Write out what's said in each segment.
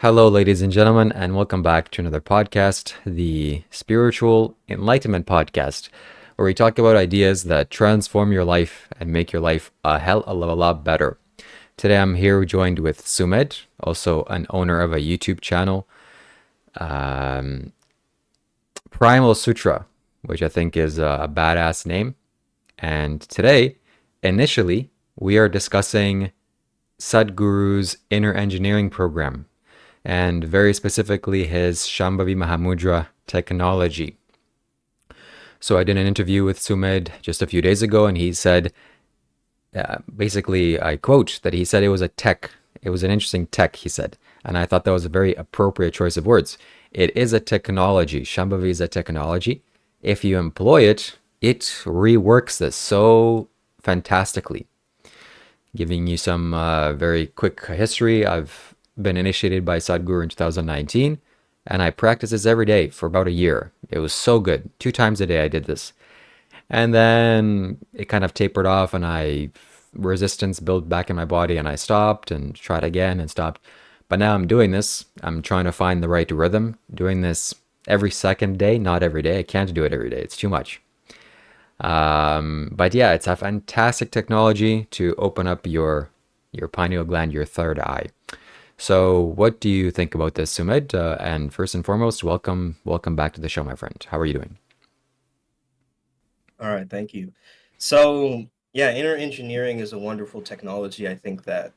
Hello, ladies and gentlemen, and welcome back to another podcast, the Spiritual Enlightenment Podcast, where we talk about ideas that transform your life and make your life a hell of a lot better. Today, I'm here joined with Sumit, also an owner of a YouTube channel, um, Primal Sutra, which I think is a badass name. And today, initially, we are discussing Sadhguru's inner engineering program, and very specifically his Shambhavi Mahamudra technology. So I did an interview with Sumit just a few days ago, and he said, basically, I quote, that he said it was a tech. It was an interesting tech, he said. And I thought that was a very appropriate choice of words. It is a technology. Shambhavi is a technology. If you employ it, it reworks this so fantastically. Giving you some very quick history, I've been initiated by Sadhguru in 2019, and I practiced this every day for about a year. It was so good. 2 times a day I did this. And then it kind of tapered off, and resistance built back in my body, and I stopped and tried again and stopped. But now I'm doing this. I'm trying to find the right rhythm, doing this every second day, not every day. I can't do it every day. It's too much. But yeah, it's a fantastic technology to open up your pineal gland, your third eye. So what do you think about this, Sumit? And first and foremost, welcome back to the show, my friend. How are you doing? All right, thank you. So, yeah, inner engineering is a wonderful technology. I think that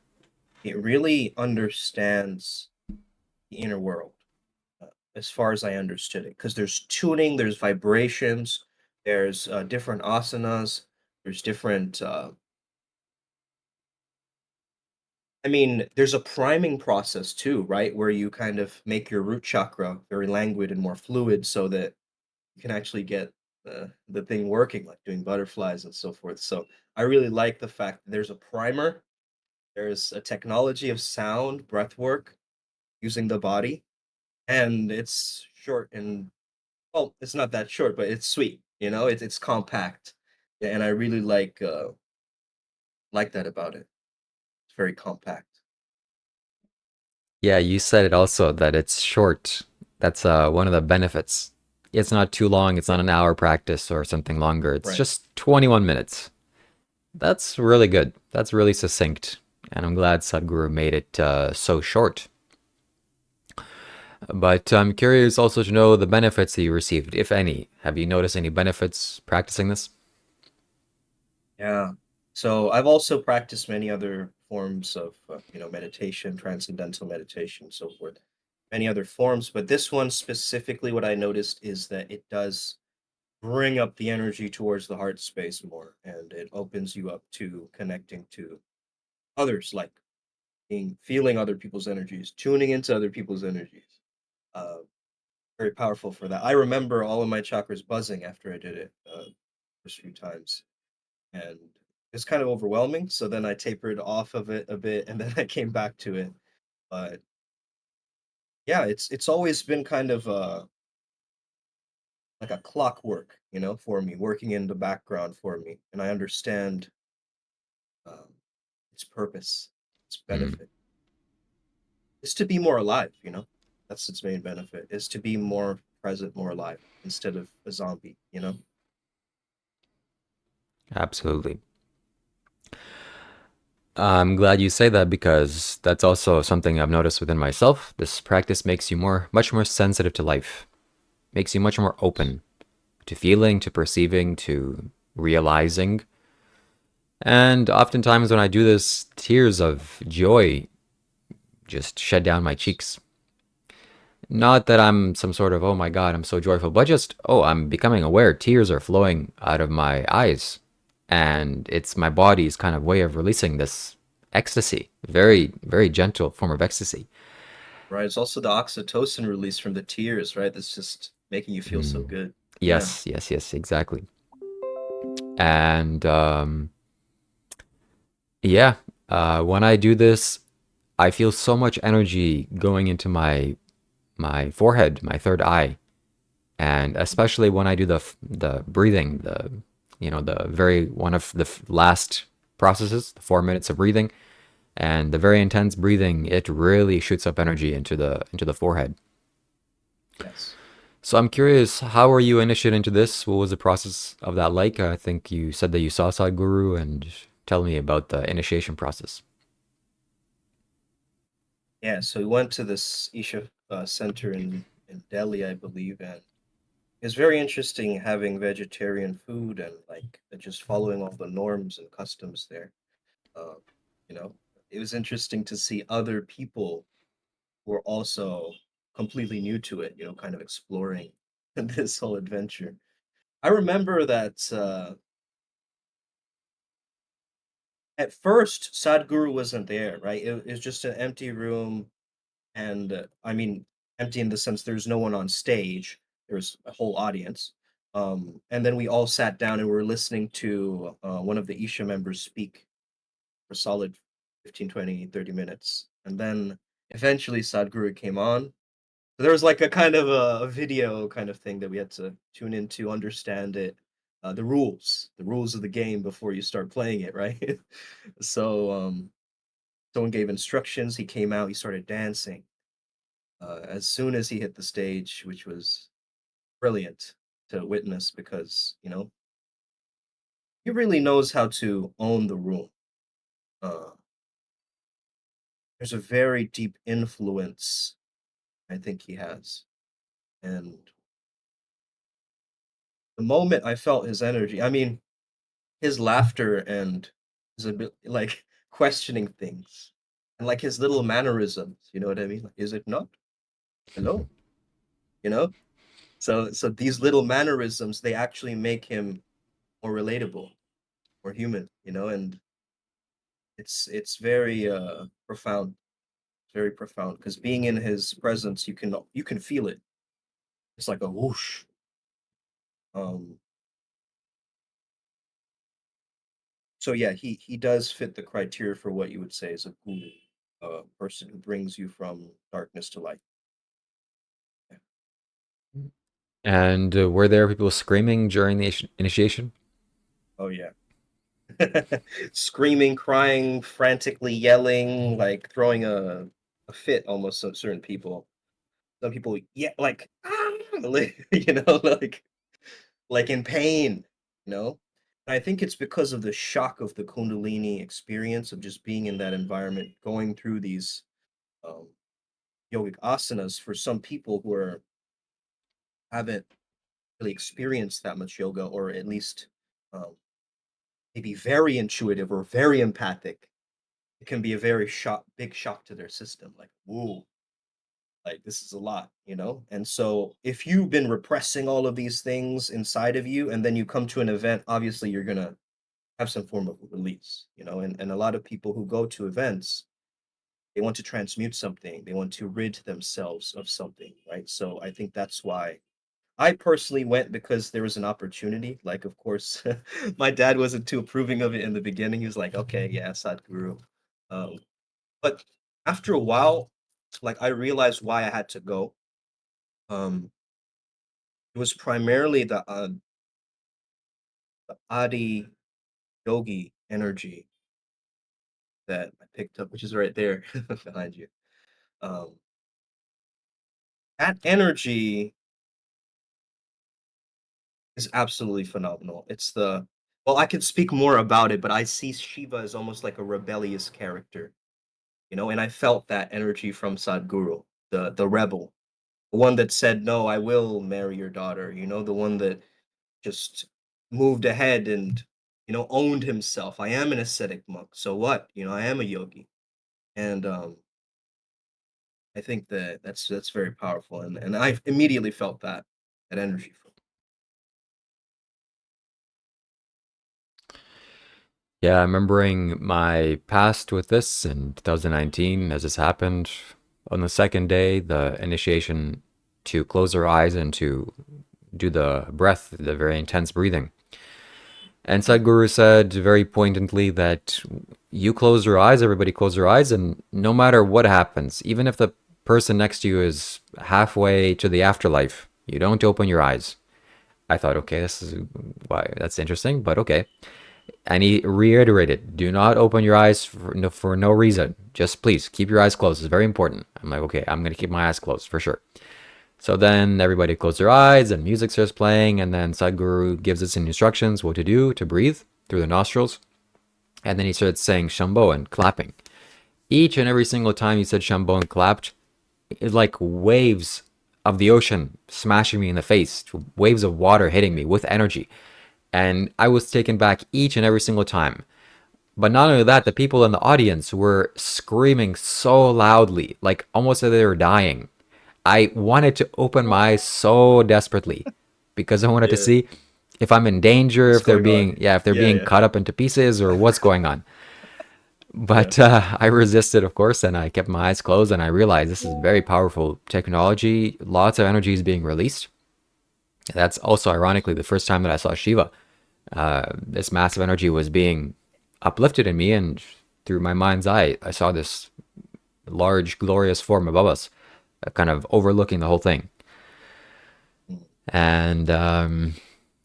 it really understands the inner world, as far as I understood it, because there's tuning, there's vibrations, there's different asanas, there's different. There's a priming process too, right? Where you kind of make your root chakra very languid and more fluid, so that you can actually get the thing working, like doing butterflies and so forth. So I really like the fact that there's a primer, there's a technology of sound, breath work, using the body, and it's short and well, it's not that short, but it's sweet. It's compact, yeah, and I really like that about it. It's very compact. Yeah, you said it also that it's short. That's one of the benefits. It's not too long. It's not Right, an hour practice or something longer. It's right. just 21 minutes. That's really good. That's really succinct. And I'm glad Sadhguru made it so short. But I'm curious also to know the benefits that you received, if any. Have you noticed any benefits practicing this? Yeah. So I've also practiced many other forms of, meditation, transcendental meditation, so forth, many other forms. But this one specifically, what I noticed is that it does bring up the energy towards the heart space more, and it opens you up to connecting to others, like feeling other people's energies, tuning into other people's energies. Uh, Very powerful for that. I remember all of my chakras buzzing after I did it first few times, and it's kind of overwhelming. So then I tapered off of it a bit, and then I came back to it. But yeah, it's always been kind of like a clockwork, for me, working in the background for me, and I understand um, its purpose, its Mm, benefit is to be more alive. That's its main benefit, is to be more present, more alive, instead of a zombie. absolutely. I'm glad you say that because that's also something I've noticed within myself. This practice makes you much more sensitive to life, makes you much more open to feeling, to perceiving, to realizing. And oftentimes when I do this, tears of joy just shed down my cheeks. Not that I'm some sort of, oh my God, I'm so joyful, but just, oh, I'm becoming aware. Tears are flowing out of my eyes. And it's my body's kind of way of releasing this ecstasy. Very, very gentle form of ecstasy. Right. It's also the oxytocin release from the tears, right? That's just making you feel so Mm. good. Yeah. Yes, yes, yes, exactly. And yeah, when I do this, I feel so much energy going into my forehead, my third eye, and especially when I do the breathing, the very one of the last processes, the 4 minutes of breathing, And the very intense breathing, it really shoots up energy into the forehead. Yes. So I'm curious, how were you initiated into this? What was the process of that like? I think you said that you saw Sadhguru, and tell me about the initiation process. Yeah, so we went to this Isha center in Delhi, I believe, and it's very interesting having vegetarian food and like just following all the norms and customs there. Uh, you know, it was interesting to see other people who were also completely new to it, kind of exploring this whole adventure. I remember that at first Sadhguru wasn't there, right? It was just an empty room, and I mean, empty in the sense there's no one on stage. There's a whole audience. And then we all sat down and we were listening to one of the Isha members speak for solid 15, 20, 30 minutes. And then eventually Sadhguru came on. So there was like a kind of a video kind of thing that we had to tune in to understand it, the rules of the game before you start playing it, right? So someone gave instructions. He came out. He started dancing as soon as he hit the stage, which was brilliant to witness because he really knows how to own the room. Uh, there's a very deep influence I think he has, and the moment I felt his energy, I mean, his laughter and his bit like questioning things, and like his little mannerisms. You know what I mean? Like, is it not? Hello, you know. So these little mannerisms they actually make him more relatable, more human. And it's very profound, very profound because being in his presence you can feel it. It's like a whoosh. um so yeah, he does fit the criteria for what you would say is a guru, a person who brings you from darkness to light. Yeah. And were there people screaming during the initiation? Oh yeah. Screaming, crying, frantically yelling, like throwing a fit almost. Certain people, some people, yeah, like like, like in pain, you know? And I think it's because of the shock of the Kundalini experience of just being in that environment, going through these um, yogic asanas for some people who haven't really experienced that much yoga, or at least um, maybe very intuitive or very empathic. It can be a very big shock to their system. Like, whoa, like this is a lot. And so if you've been repressing all of these things inside of you, and then you come to an event, obviously you're gonna have some form of release. And a lot of people who go to events, they want to transmute something, they want to rid themselves of something, right? So I think that's why I personally went, because there was an opportunity. Like, of course, my dad wasn't too approving of it in the beginning. He was like, okay, yeah, Sadhguru. um, but after a while, like, I realized why I had to go. It was primarily the Adi yogi energy that I picked up, which is right there behind you. Um, that energy is absolutely phenomenal. Well, I could speak more about it, but I see Shiva as almost like a rebellious character. And I felt that energy from Sadhguru, the rebel, the one that said, "No, I will marry your daughter." The one that just moved ahead and owned himself. I am an ascetic monk. So what? I am a yogi, and I think that that's very powerful, and I immediately felt that energy from. Yeah, I'm remembering my past with this in 2019 as this happened. On the second day, the initiation to close our eyes and to do the breath, the very intense breathing. And Mhm. Sadhguru said very pointedly that you close your eyes, everybody close their eyes, and no matter what happens, even if the person next to you is halfway to the afterlife, you don't open your eyes. I thought, okay, this is why that's interesting, but okay. And he reiterated, do not open your eyes for no reason. Just please keep your eyes closed. It's very important. I'm like, okay, I'm going to keep my eyes closed for sure. So then everybody closed their eyes and music starts playing. And then Sadhguru gives us instructions what to do to breathe through the nostrils. And then he started saying Shambho and clapping. Each and every single time he said Shambho and clapped, it's like waves of the ocean smashing me in the face, waves of water hitting me with energy. And I was taken back each and every single time. But not only that, the people in the audience were screaming so loudly, like almost as they were dying. I wanted to open my eyes so desperately because I wanted to Yeah. see if I'm in danger, What's if they're going being, on? yeah, if they're Yeah, being yeah, cut up into pieces or what's going on. yeah. But I resisted, of course, and I kept my eyes closed. And I realized this is very powerful technology. Lots of energy is being released. That's also ironically the first time that I saw Shiva. This massive energy was being uplifted in me, and through my mind's eye, I saw this large, glorious form above us, kind of overlooking the whole thing. Mm. And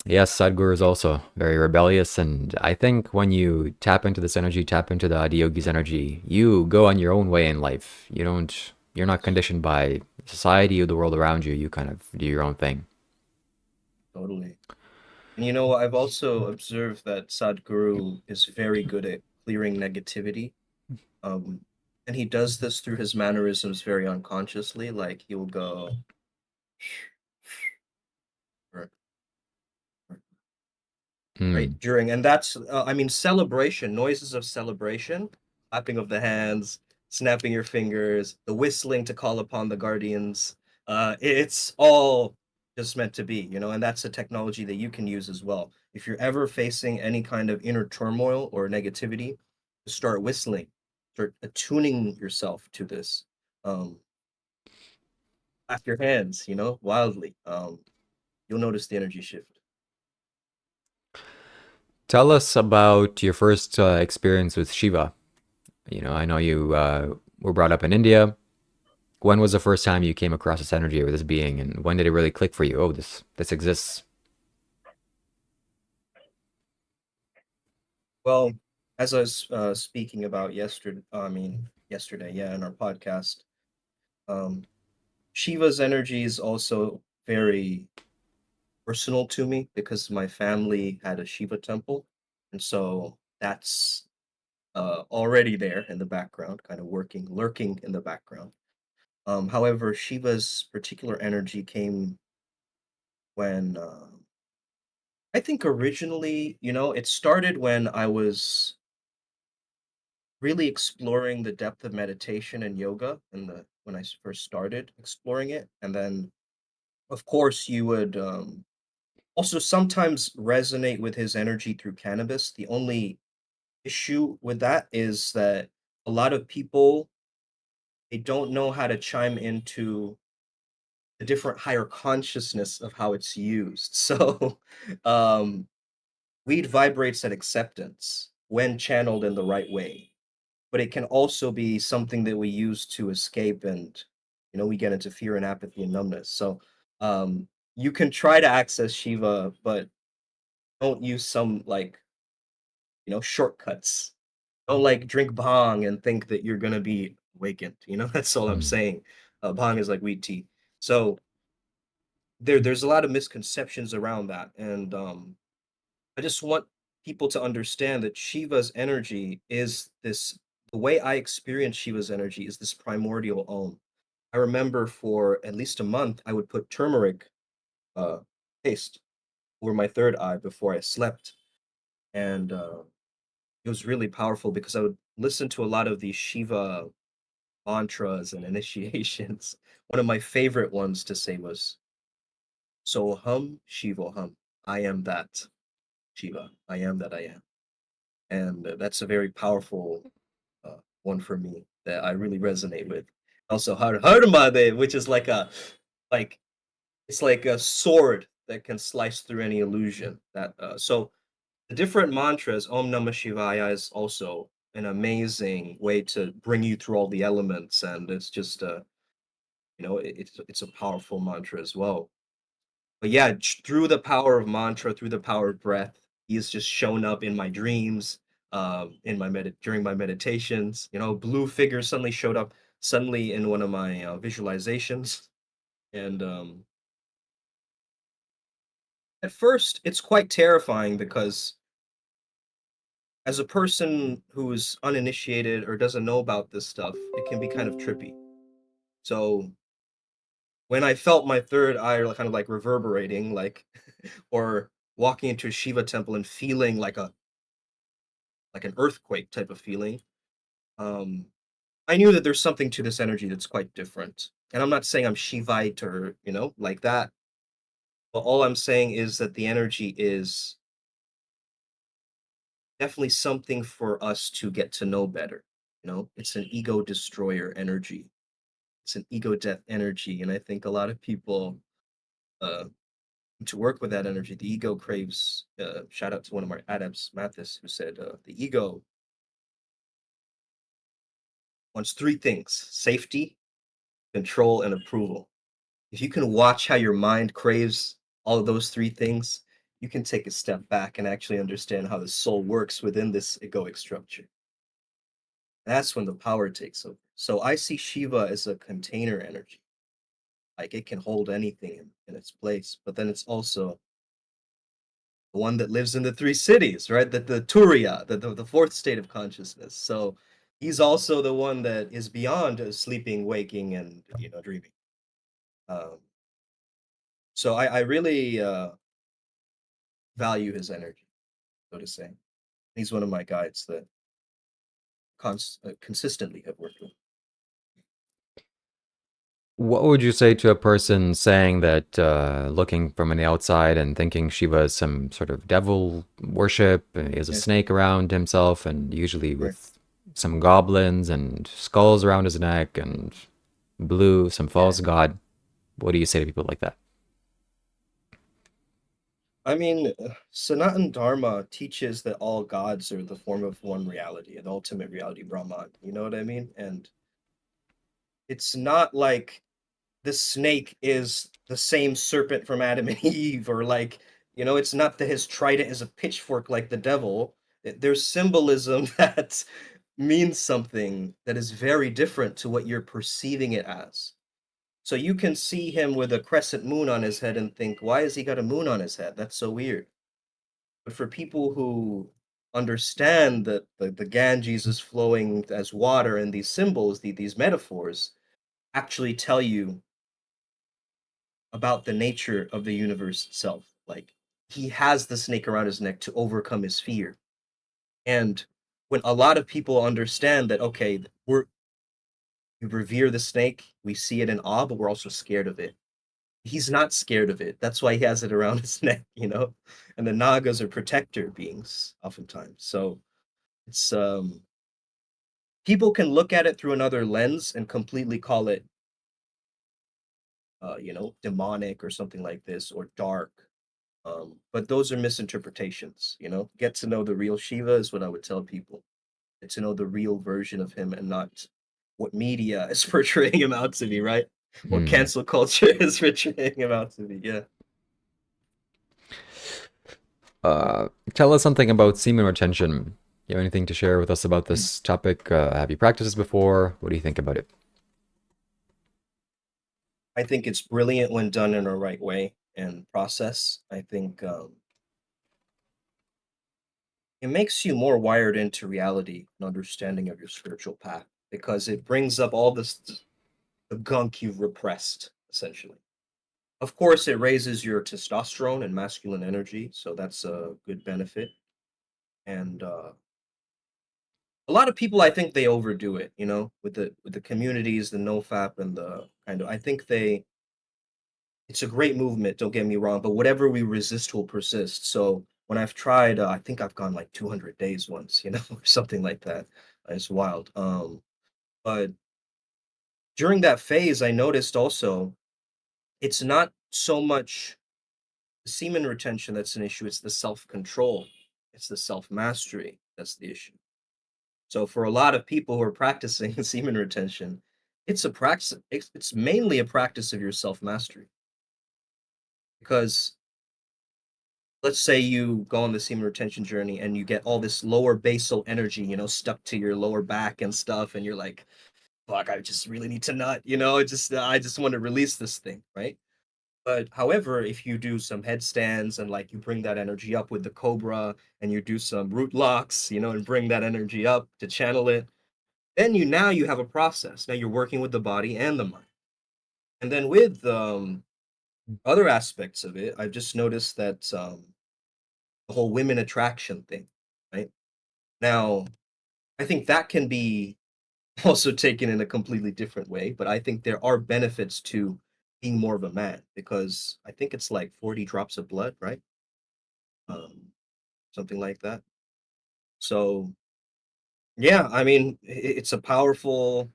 yes, Sadhguru is also very rebellious. And I think when you tap into this energy, tap into the Adiyogi's energy, you go on your own way in life. You're not conditioned by society or the world around you. You kind of do your own thing. Totally. And you know, I've also observed that Sadhguru is very good at clearing negativity. Um, and he does this through his mannerisms very unconsciously. Like he'll go, or- right, Mm. during, and that's, I mean, celebration, noises of celebration, clapping of the hands, snapping your fingers, the whistling to call upon the guardians. It's all just meant to be, you know, and that's a technology that you can use as well. If you're ever facing any kind of inner turmoil or negativity, start whistling, start attuning yourself to this. Um, Clap your hands, you know, wildly. You'll notice the energy shift. Tell us about your first experience with Shiva. I know you were brought up in India. When was the first time you came across this energy or this being, and when did it really click for you? Oh, this exists. Well, as I was speaking about yesterday, yesterday, yeah, in our podcast, um, Shiva's energy is also very personal to me because my family had a Shiva temple, and so that's already there in the background, kind of working, lurking in the background. However, Shiva's particular energy came when I think originally, you know, it started when I was really exploring the depth of meditation and yoga and the when first started exploring it. And then of course you would also sometimes resonate with his energy through cannabis. The only issue with that is that a lot of people they don't know how to chime into the different higher consciousness of how it's used. So um weed vibrates at acceptance when channeled in the right way, but it can also be something that we use to escape and you know we get into fear and apathy and numbness. So um you can try to access Shiva, but don't use some like you know shortcuts. Don't like drink bhang and think that you're gonna be awakened, you know. That's all I'm Mm. saying. Bhang is like weed tea. So there's a lot of misconceptions around that, and I just want people to understand that Shiva's energy is this the way I experience Shiva's energy is this primordial Om. I remember for at least a month, I would put turmeric uh, paste over my third eye before I slept. And it was really powerful because I would listen to a lot of these Shiva mantras and initiations. One of my favorite ones to say was, Soham Shivoham. I am that Shiva. I am that I am. And that's a very powerful one for me that I really resonate with. Also, Harmade, which is like it's like a sword that can slice through any illusion. That so the different mantras, Om Namah Shivaya, is also an amazing way to bring you through all the elements, and it's just you know it's a powerful mantra as well. But yeah, through the power of mantra, through the power of breath, He has just shown up in my dreams, in my during my meditations. You know, blue figure suddenly showed up suddenly in one of my visualizations, and at first it's quite terrifying because as a person who's uninitiated or doesn't know about this stuff, it can be kind of trippy. So when I felt my third eye kind of like reverberating, like, or walking into a Shiva temple and feeling like an earthquake type of feeling, um, I knew that there's something to this energy that's quite different. And I'm not saying I'm Shivite or, like that. But all I'm saying is that the energy is definitely something for us to get to know better. It's an ego destroyer energy. It's an ego death energy. And I think a lot of people, uh, to work with that energy, the ego craves, shout out to one of our adepts, Mathis, who said, the ego wants three things: safety, control, and approval. If you can watch how your mind craves all of those three things, you can take a step back and actually understand how the soul works within this egoic structure. That's when the power takes over. So I see Shiva as a container energy. Like it can hold anything in its place, but then it's also the one that lives in the three cities, right? The Turiya, the fourth state of consciousness. So he's also the one that is beyond sleeping, waking, and dreaming. Um, so I really value his energy, so to say. He's one of my guides that consistently have worked with. What would you say to a person saying that, looking from the outside and thinking Shiva is some sort of devil worship, he has a Yeah, snake around himself, and usually sure. with some goblins and skulls around his neck and blue, some Yeah. false god? What do you say to people like that? I mean, Sanatan Dharma teaches that all gods are the form of one reality, an ultimate reality, Brahman. You know what I mean? And it's not like the snake is the same serpent from Adam and Eve, or like, it's not that his trident is a pitchfork like the devil. There's symbolism that means something that is very different to what you're perceiving it as. So you can see him with a crescent moon on his head and think, why has he got a moon on his head? That's so weird. But for people who understand that the Ganges is flowing as water, and these symbols, these metaphors, actually tell you about the nature of the universe itself. Like he has the snake around his neck to overcome his fear. And when a lot of people understand that, okay, we revere the snake, we see it in awe, but we're also scared of it. He's not scared of it. That's why he has it around his neck. And the Nagas are protector beings oftentimes. So it's people can look at it through another lens and completely call it demonic or something like this, or dark. But those are misinterpretations. Get to know the real Shiva is what I would tell people. Get to know the real version of him and not what media is portraying him out to be, right? What Hmm. cancel culture is portraying him out to be. Yeah. Uh, Tell us something about semen retention. You have anything to share with us about this topic? Have you practiced this before? What do you think about it? I think it's brilliant when done in a right way and process. I think it makes you more wired into reality and understanding of your spiritual path, because it brings up all the gunk you've repressed, essentially. Of course, it raises your testosterone and masculine energy, so that's a good benefit. And a lot of people, I think they overdo it, with the communities, the nofap, and the kind of. I think it's a great movement. Don't get me wrong, but whatever we resist will persist. So when I've tried, I think I've gone like 200 days once, or something like that. It's wild. But during that phase, I noticed also it's not so much the semen retention that's an issue, it's the self-control, it's the self-mastery that's the issue. So for a lot of people who are practicing semen retention, it's a practice, it's mainly a practice of your self-mastery, because let's say you go on the semen retention journey and you get all this lower basal energy, stuck to your lower back and stuff, and you're like, fuck, I just really need to nut, I just want to release this thing, right? But however, if you do some headstands and like you bring that energy up with the cobra and you do some root locks, and bring that energy up to channel it, then you have a process. Now you're working with the body and the mind. And then with other aspects of it, I've just noticed that the whole women attraction thing, right? Now, I think that can be also taken in a completely different way, but I think there are benefits to being more of a man because I think it's like 40 drops of blood, right? Um, Something like that. So, yeah, I mean, it's a powerful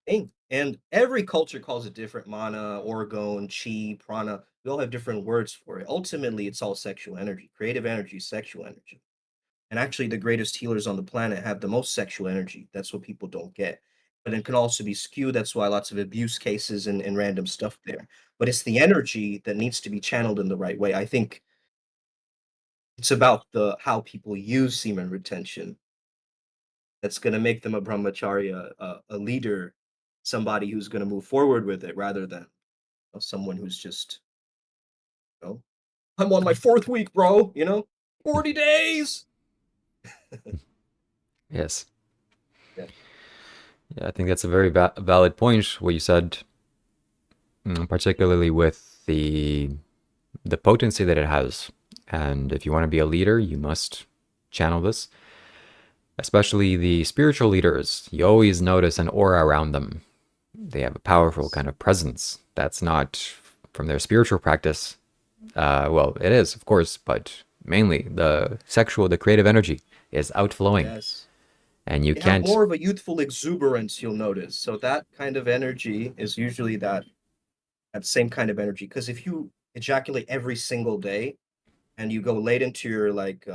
thing. And every culture calls it different: mana, orgone, chi, prana. We all have different words for it. Ultimately, it's all sexual energy. Creative energy, sexual energy. And actually, the greatest healers on the planet have the most sexual energy. That's what people don't get. But it can also be skewed. That's why lots of abuse cases and random stuff there. But it's the energy that needs to be channeled in the right way. I think it's about the how people use semen retention that's going to make them a brahmacharya, a leader, somebody who's going to move forward with it rather than someone who's just, you know, I'm on my fourth week, bro, 40 days. Yes. Yeah. Yeah, I think that's a very valid point, what you said, particularly with the potency that it has. And if you want to be a leader, you must channel this. Especially the spiritual leaders, you always notice an aura around them. They have a powerful kind of presence that's not from their spiritual practice. Well, it is, of course, but mainly the creative energy is outflowing. Yes. And you They have can't, more of a youthful exuberance, you'll notice. So that kind of energy is usually that same kind of energy. Because if you ejaculate every single day and you go late into your like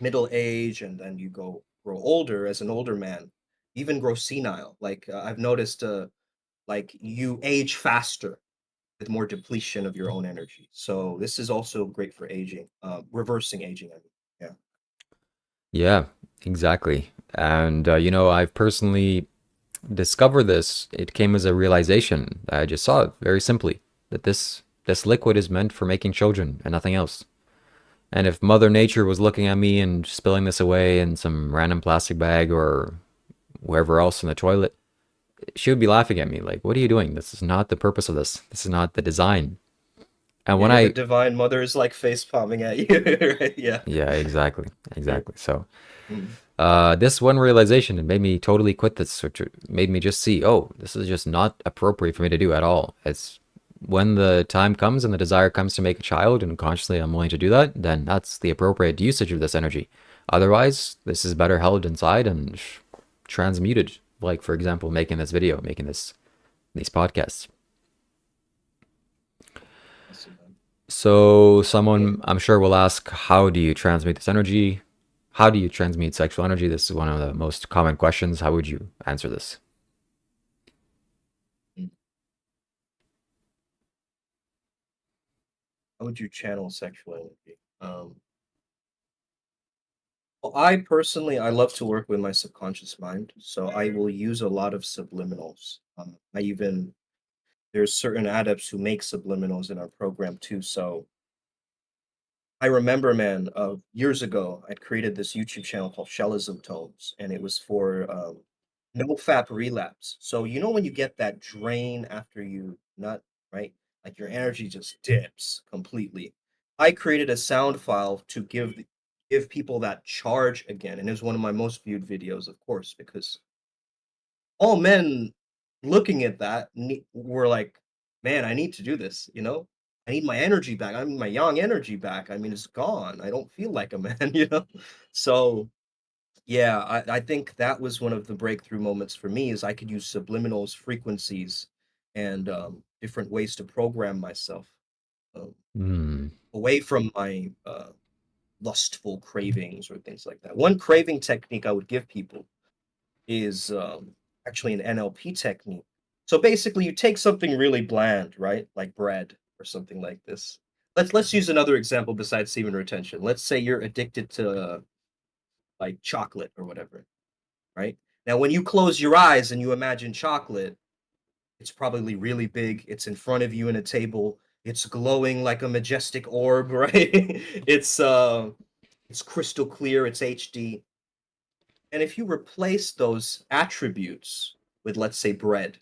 middle age and then you go grow older as an older man, even grow senile. Like I've noticed, like you age faster with more depletion of your own energy. So this is also great for aging, reversing aging. I mean, yeah. yeah, exactly. And, I've personally discovered this. It came as a realization. I just saw it very simply that this liquid is meant for making children and nothing else. And if Mother Nature was looking at me and spilling this away in some random plastic bag or wherever else in the toilet, she would be laughing at me like, "What are you doing? This is not the purpose of this. This is not the design." And when Yeah, the I, divine mother is like face palming at you, right? Yeah. yeah, exactly, Right. exactly. So, Mm. this one realization, it made me totally quit this, which made me just see, oh, this is just not appropriate for me to do at all. It's when the time comes and the desire comes to make a child, and consciously I'm willing to do that, then that's the appropriate usage of this energy. Otherwise, this is better held inside and transmuted. Like, for example, making this video, making these podcasts. Awesome, man. So Yeah. someone I'm sure will ask, how do you transmute this energy? How do you transmute sexual energy? This is one of the most common questions. How would you answer this? Mm. How would you channel sexual energy? Well, I personally, I love to work with my subconscious mind, so I will use a lot of subliminals. There's certain adepts who make subliminals in our program too. So I remember, man, years ago, I'd created this YouTube channel called Shellism Tones, and it was for no fap relapse. So when you get that drain after you nut, right? Like your energy just dips completely. I created a sound file to give people that charge again, and it was one of my most viewed videos, of course, because all men looking at that were like, "Man, I need to do this, I need my energy back. I need my young energy back. I mean, it's gone. I don't feel like a man," So, yeah, I think that was one of the breakthrough moments for me is I could use subliminals, frequencies, and, different ways to program myself, um, Hmm. away from my, lustful cravings or things like that. One craving technique I would give people is actually an NLP technique. So basically, you take something really bland, right? Like bread or something like this. let's use another example besides semen retention. Let's say you're addicted to like chocolate or whatever, right? Now, when you close your eyes and you imagine chocolate, it's probably really big. It's in front of you in a table. It's glowing like a majestic orb, right? It's crystal clear, it's HD. And if you replace those attributes with, let's say, bread,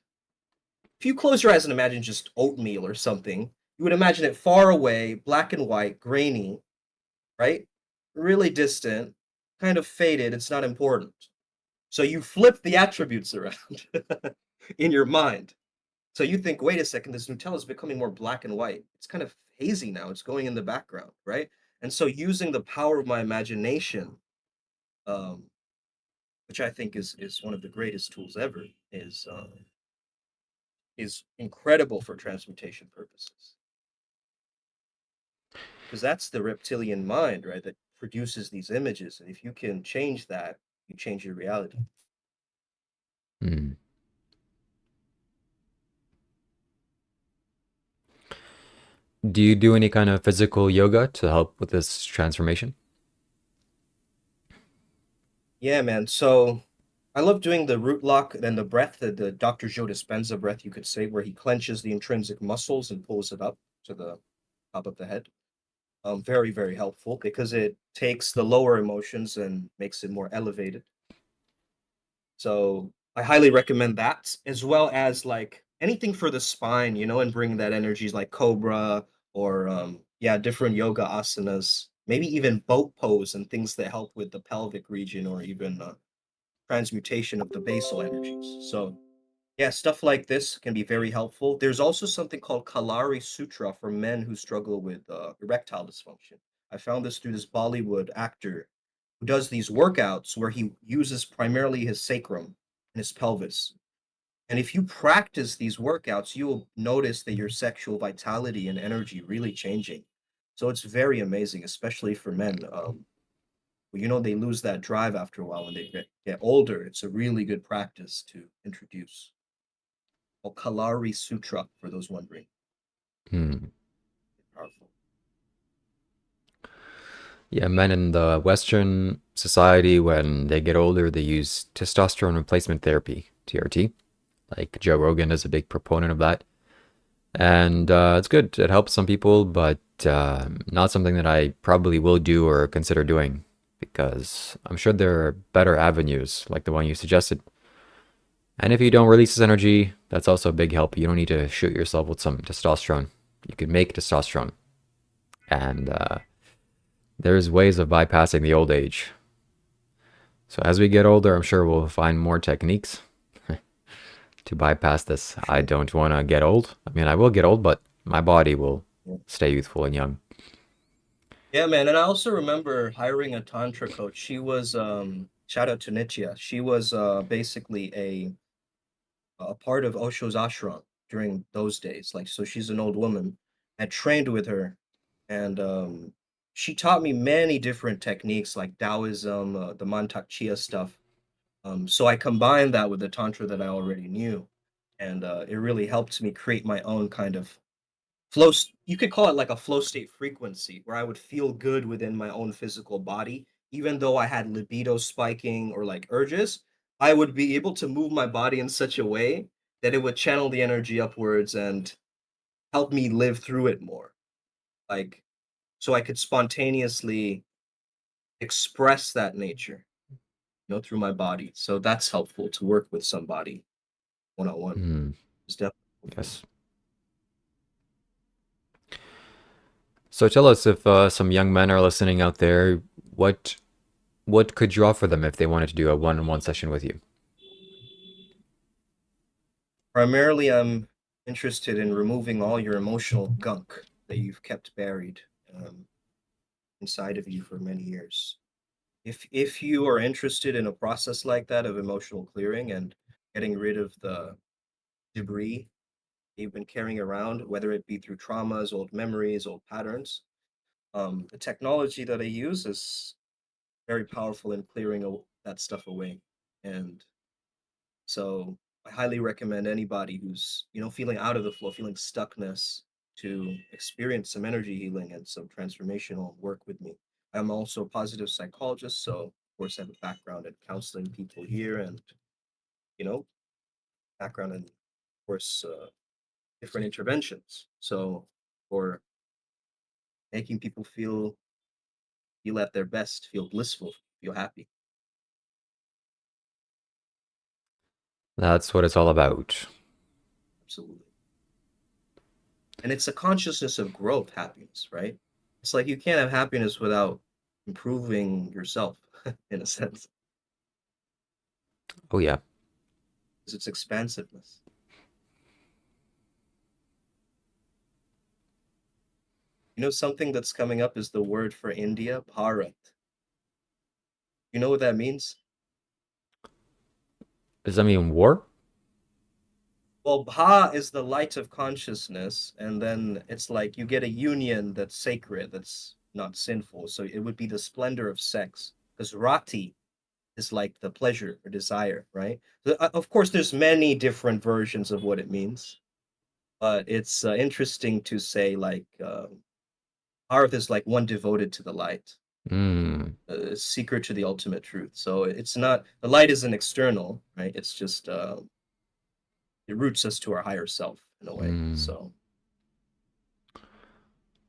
if you close your eyes and imagine just oatmeal or something, you would imagine it far away, black and white, grainy, right? Really distant, kind of faded. It's not important. So you flip the attributes around in your mind. So you think, wait a second, this Nutella is becoming more black and white. It's kind of hazy now. It's going in the background, right? And so using the power of my imagination, um, which I think is one of the greatest tools ever, is incredible for transmutation purposes. Because that's the reptilian mind, right? That produces these images. And if you can change that, you change your reality. Hmm. Do you do any kind of physical yoga to help with this transformation? Yeah, man. So I love doing the root lock and the breath, the Dr. Joe Dispenza breath, you could say, where he clenches the intrinsic muscles and pulls it up to the top of the head. Very, very helpful because it takes the lower emotions and makes it more elevated. So I highly recommend that, as well as like anything for the spine, and bring that energies like cobra or yeah, different yoga asanas, maybe even boat pose and things that help with the pelvic region or even transmutation of the basal energies. So yeah, stuff like this can be very helpful. There's also something called Kalari Sutra for men who struggle with erectile dysfunction. I found this through this Bollywood actor who does these workouts where he uses primarily his sacrum and his pelvis. And if you practice these workouts, you will notice that your sexual vitality and energy really changing. So it's very amazing, especially for men. They lose that drive after a while when they get older. It's a really good practice to introduce. Called Kalari Sutra, for those wondering. Hmm. Powerful. Yeah, men in the Western society, when they get older, they use testosterone replacement therapy, TRT. Like Joe Rogan is a big proponent of that. And it's good. It helps some people, but not something that I probably will do or consider doing because I'm sure there are better avenues like the one you suggested. And if you don't release this energy, that's also a big help. You don't need to shoot yourself with some testosterone. You can make testosterone. And there's ways of bypassing the old age. So as we get older, I'm sure we'll find more techniques to bypass this. For I sure. don't want to get old. I mean, I will get old, but my body will Yeah. stay youthful and young. Yeah, man. And I also remember hiring a tantra coach. She was shout out to Nitya. She was basically a part of Osho's ashram during those days. Like, so she's an old woman. I trained with her, and she taught me many different techniques like Taoism, the Mantak Chia stuff. So I combined that with the tantra that I already knew, and it really helped me create my own kind of you could call it like a flow state frequency where I would feel good within my own physical body. Even though I had libido spiking or like urges, I would be able to move my body in such a way that it would channel the energy upwards and help me live through it more. Like, so I could spontaneously express that nature, through my body. So that's helpful to work with somebody one on one. Hmm. It's definitely helpful. Yes. So tell us if some young men are listening out there, what what could you offer them if they wanted to do a one-on-one session with you? Primarily, I'm interested in removing all your emotional gunk that you've kept buried um, inside of you for many years. If you are interested in a process like that of emotional clearing and getting rid of the debris you've been carrying around, whether it be through traumas, old memories, old patterns, the technology that I use is very powerful in clearing that stuff away. And so I highly recommend anybody who's, feeling out of the flow, feeling stuckness, to experience some energy healing and some transformational work with me. I'm also a positive psychologist, so of course I have a background in counseling people here, and you know, background in, of course, different interventions. So for making people feel at their best, feel blissful, feel happy. That's what it's all about. Absolutely. And it's a consciousness of growth, happiness, right? It's like you can't have happiness without improving yourself, in a sense, Oh, yeah. because it's expansiveness. You know, something that's coming up is the word for India, Bharat. You know what that means? Does that mean war? Well, Bha is the light of consciousness, and then it's like you get a union that's sacred, that's not sinful. So it would be the splendor of sex, because Rati is like the pleasure or desire, right? So, of course, there's many different versions of what it means, but it's interesting to say like Bharat is like one devoted to the light, Hmm. seeker to the ultimate truth. So it's not the light isn't external, right? It's just it roots us to our higher self in a way. Hmm. So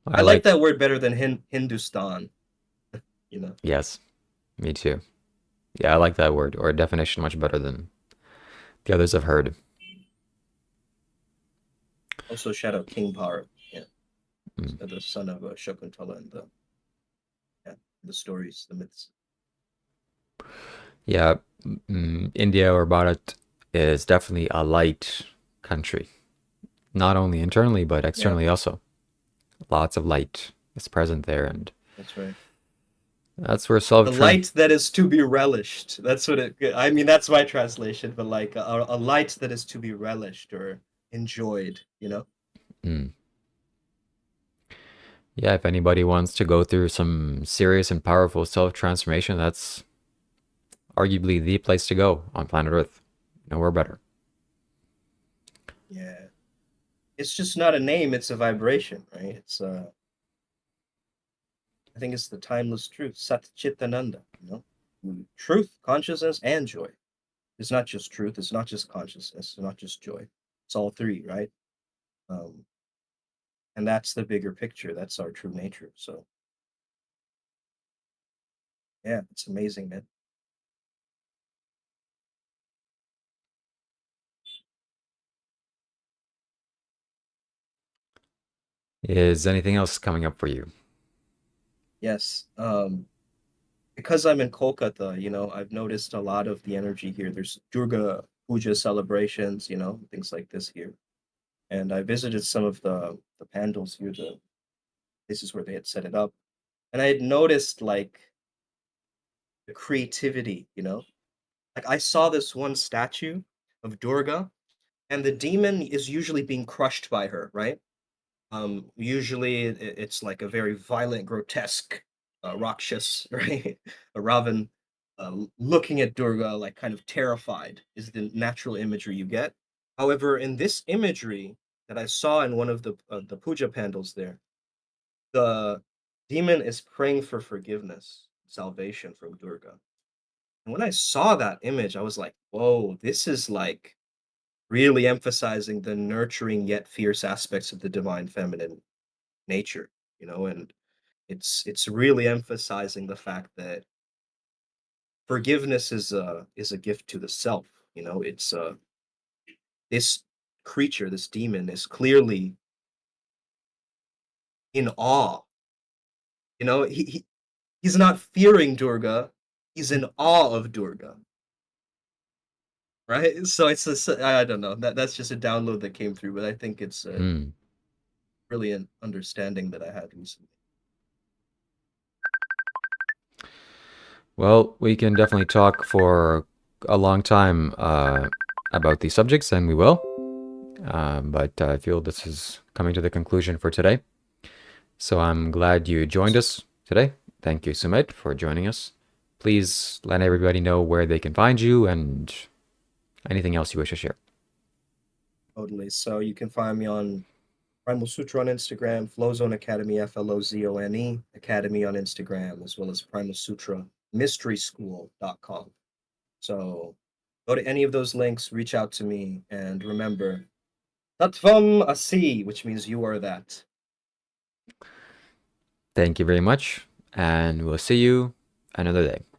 I I like like. that word better than Hindustan, you know. Yes, me too. Yeah, I like that word or definition much better than the others I've heard. Also, shout out King Bharat, yeah, Mm. the son of Shakuntala and yeah, the stories, the myths. Yeah, India or Bharat is definitely a light country, not only internally but Yeah, externally also. Lots of light is present there, and that's right. that's where self The trans. light that is to be relished. That's what it. I mean, that's my translation, but like a light that is to be relished or enjoyed. You know. Mm. Yeah, if anybody wants to go through some serious and powerful self transformation, that's arguably the place to go on planet Earth. Nowhere better. Yeah. It's just not a name; it's a vibration, right? It's I think it's the timeless truth, Sat Chit Ananda. You know, truth, consciousness, and joy. It's not just truth. It's not just consciousness. It's not just joy. It's all three, right? Um, and that's the bigger picture. That's our true nature. So yeah, it's amazing, man. Is anything else coming up for you? Yes. Because I'm in Kolkata, you know, I've noticed a lot of the energy here. There's Durga Puja celebrations, you know, things like this here. And I visited some of the pandals here, the places where they had set it up. And I had noticed like the creativity, you know. Like I saw this one statue of Durga, and the demon is usually being crushed by her, right? Usually it's like a very violent, grotesque Rakshas, right? A Ravan looking at Durga like kind of terrified is the natural imagery you get. However, in this imagery that I saw in one of the puja pandals there, the demon is praying for forgiveness, salvation from Durga. And when I saw that image, I was like, whoa, this is like really emphasizing the nurturing yet fierce aspects of the divine feminine nature, you know, and it's really emphasizing the fact that forgiveness is a gift to the self, you know. It's this creature, this demon is clearly in awe, you know. He's not fearing Durga, he's in awe of Durga, right? So it's I don't know, that's just a download that came through, but I think it's a Hmm. brilliant understanding that I had recently. Well, we can definitely talk for a long time about these subjects, and we will. But I feel this is coming to the conclusion for today. So I'm glad you joined Yes, us today. Thank you, Sumit, for joining us. Please let everybody know where they can find you and anything else you wish to share. totally. So you can find me on Primal Sutra on Instagram, Flowzone Academy, Flozone Academy on Instagram, as well as Primal Sutra Mystery School.com. So go to any of those links, reach out to me, and remember, Tattvam Asi, which means you are that. Thank you very much, and we'll see you another day.